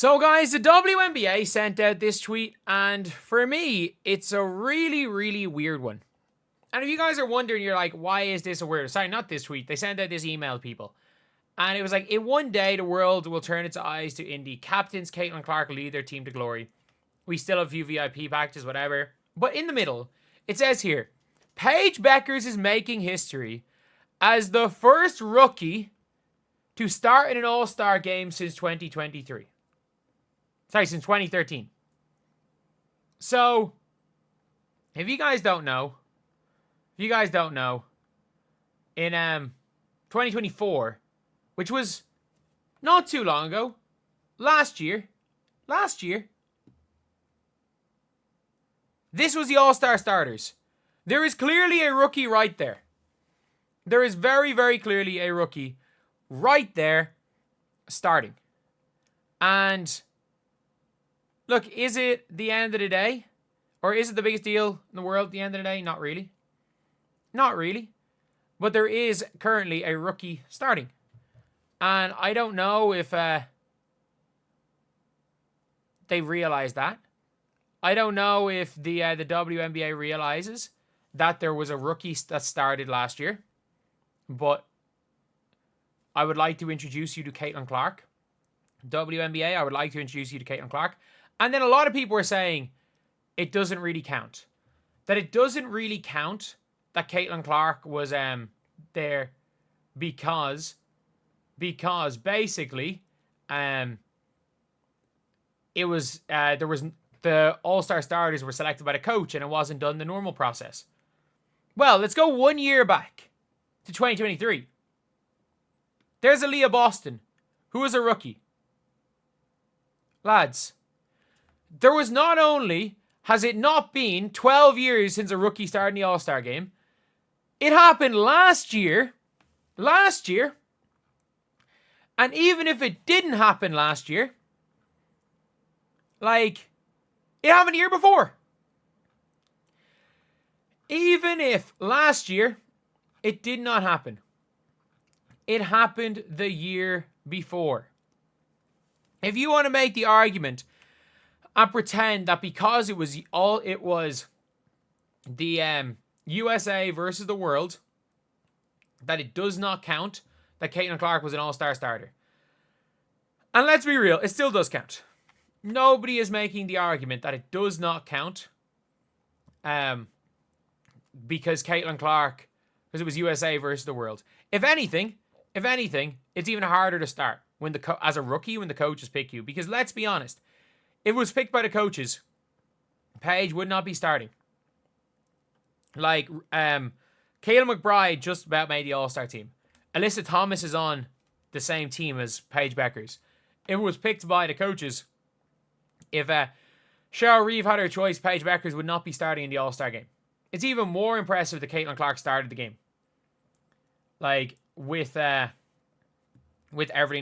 So guys, the WNBA sent out this tweet, and for me, it's a really, really weird one. And if you guys are wondering, you're like, why is this a weird? Sorry, not this tweet. They sent out this email to people. And it was like, in one day, the world will turn its eyes to Indy. Captains Caitlin Clark will lead their team to glory. We still have a few VIP packages, whatever. But in the middle, it says here, Paige Bueckers is making history as the first rookie to start in an All-Star game since 2023. Sorry, since 2013. So, if you guys don't know, in 2024, which was not too long ago, last year, this was the All-Star starters. There is clearly a rookie right there. There is very, very clearly a rookie right there starting. And look, is it the end of the day? Or is it the biggest deal in the world at the end of the day? Not really. Not really. But there is currently a rookie starting. And I don't know if they realize that. I don't know if the WNBA realizes that there was a rookie that started last year. But I would like to introduce you to Caitlin Clark. WNBA, I would like to introduce you to Caitlin Clark. And then a lot of people were saying it doesn't really count. That it doesn't really count that Caitlin Clark was there because basically it was there was the All-Star starters were selected by the coach and it wasn't done the normal process. Well, let's go 1 year back to 2023. There's Aaliyah Boston, who was a rookie. Lads, there was not only has it not been 12 years since a rookie started in the All-Star game, it happened last year. And even if it didn't happen last year, like, it happened the year before. Even if last year it did not happen, it happened the year before. If you want to make the argument and pretend that because it was the USA versus the world, that it does not count that Caitlin Clark was an All-Star starter. And let's be real, it still does count. Nobody is making the argument that it does not count because Caitlin Clark, because it was USA versus the world. If anything, it's even harder to start when as a rookie when the coaches pick you. Because let's be honest, if it was picked by the coaches, Paige would not be starting. Like, Kayla McBride just about made the All-Star team. Alyssa Thomas is on the same team as Paige Bueckers. If it was picked by the coaches, if Cheryl Reeve had her choice, Paige Bueckers would not be starting in the All-Star game. It's even more impressive that Caitlin Clark started the game. Like, with everything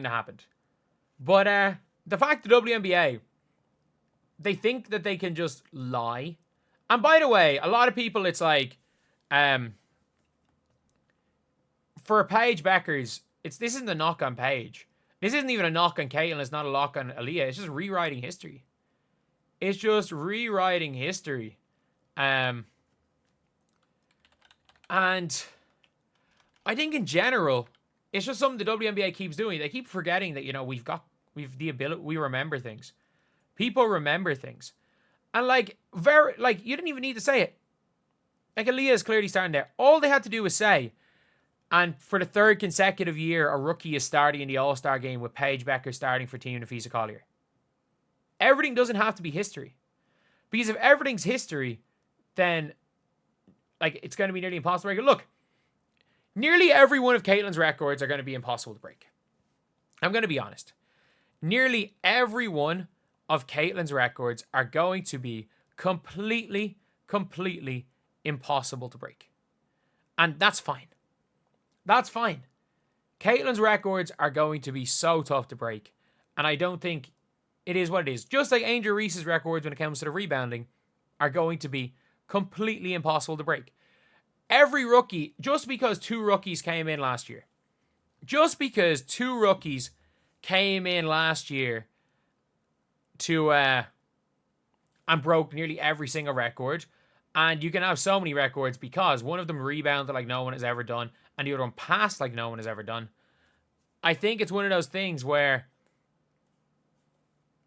that happened. But the fact the WNBA, they think that they can just lie. And by the way, a lot of people, it's like, for Paige Bueckers, this isn't a knock on Paige. This isn't even a knock on Caitlin. It's not a knock on Aaliyah. It's just rewriting history. And I think in general, it's just something the WNBA keeps doing. They keep forgetting that, we've the ability, we remember things. People remember things. And you didn't even need to say it. Like, Aaliyah is clearly starting there. All they had to do was say, and for the third consecutive year, a rookie is starting in the All-Star game with Paige Bueckers starting for Team Nafisa Collier. Everything doesn't have to be history. Because if everything's history, then, it's going to be nearly impossible to break. Look, nearly every one of Caitlin's records are going to be impossible to break. I'm going to be honest. Nearly every one of Caitlin's records are going to be completely impossible to break. And that's fine. That's fine. Caitlin's records are going to be so tough to break. And I don't think it is what it is. Just like Angel Reese's records when it comes to the rebounding are going to be completely impossible to break. Every rookie, just because two rookies came in last year, to and broke nearly every single record. And you can have so many records because one of them rebounded like no one has ever done, and the other one passed like no one has ever done. I think it's one of those things where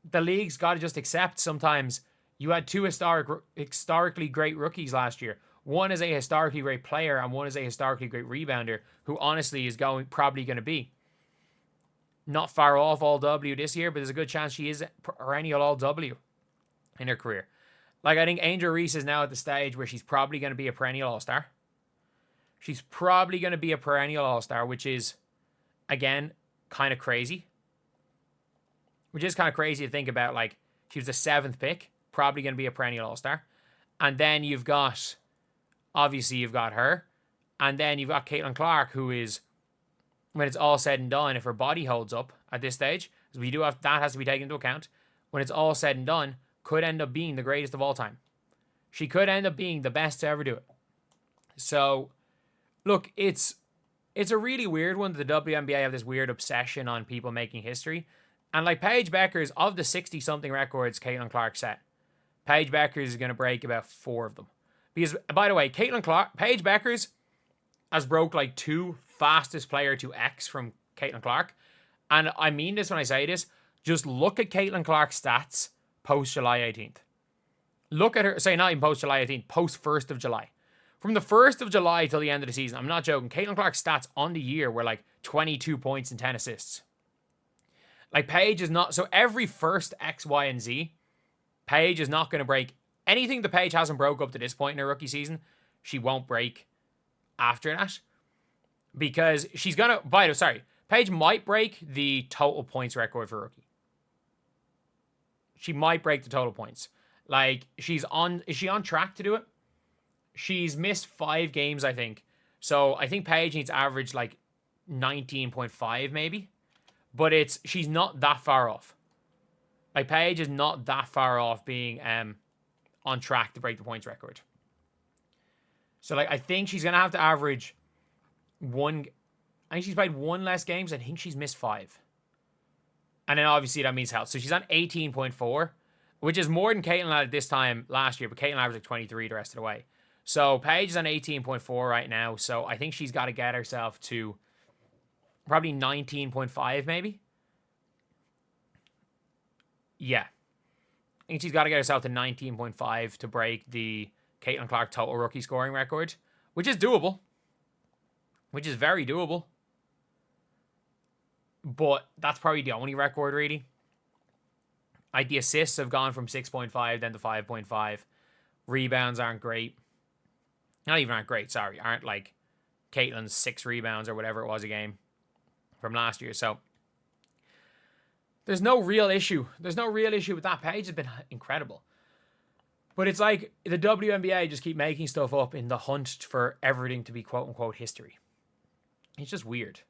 the league's got to just accept sometimes you had two historically great rookies last year. One is a historically great player, and one is a historically great rebounder, who honestly is probably going to be not far off all W this year, but there's a good chance she is perennial all W in her career. Like, I think Angel Reese is now at the stage where she's probably going to be a perennial all-star. She's probably going to be a perennial all-star, which is, again, kind of crazy. Which is kind of crazy to think about. Like, she was the 7th pick, probably going to be a perennial all-star. And then you've got, obviously, you've got her. And then you've got Caitlin Clark, who is, when it's all said and done, if her body holds up at this stage, because we do have, that has to be taken into account, when it's all said and done, could end up being the greatest of all time. She could end up being the best to ever do it. So, look, it's a really weird one. The WNBA have this weird obsession on people making history. And like Paige Bueckers, of the 60-something records Caitlin Clark set, Paige Bueckers is going to break about 4 of them. Because, by the way, Paige Bueckers has broke like 2 fastest player to X from Caitlin Clark. And I mean this when I say this. Just look at Caitlin Clark's stats post July 18th. Look at her, say not even post July 18th, post 1st of July. From the 1st of July till the end of the season, I'm not joking, Caitlin Clark's stats on the year were like 22 points and 10 assists. Like, Paige is not, so every first X, Y, and Z, Paige is not going to break anything the Paige hasn't broke up to this point in her rookie season. She won't break after that. Because she's going to, Paige might break the total points record for rookie. She might break the total points. Like, is she on track to do it? She's missed 5 games, I think. So I think Paige needs to average like 19.5 maybe. But she's not that far off. Like, Paige is not that far off being on track to break the points record. So, like, I think she's going to have to average I think she's played 1 less games. I think she's missed 5. And then obviously that means health. So she's on 18.4, which is more than Caitlin had at this time last year, but Caitlin averaged like 23 the rest of the way. So Paige is on 18.4 right now. So I think she's got to get herself to probably 19.5 maybe. Yeah. I think she's got to get herself to 19.5 to break the Caitlin Clark total rookie scoring record, which is doable. Which is very doable. But that's probably the only record, really. Like, the assists have gone from 6.5 then to 5.5. Rebounds aren't great. Not even aren't great, sorry. Aren't like Caitlin's 6 rebounds or whatever it was a game from last year. So, there's no real issue. There's no real issue with that. Paige has been incredible. But it's like the WNBA just keep making stuff up in the hunt for everything to be quote-unquote history. It's just weird.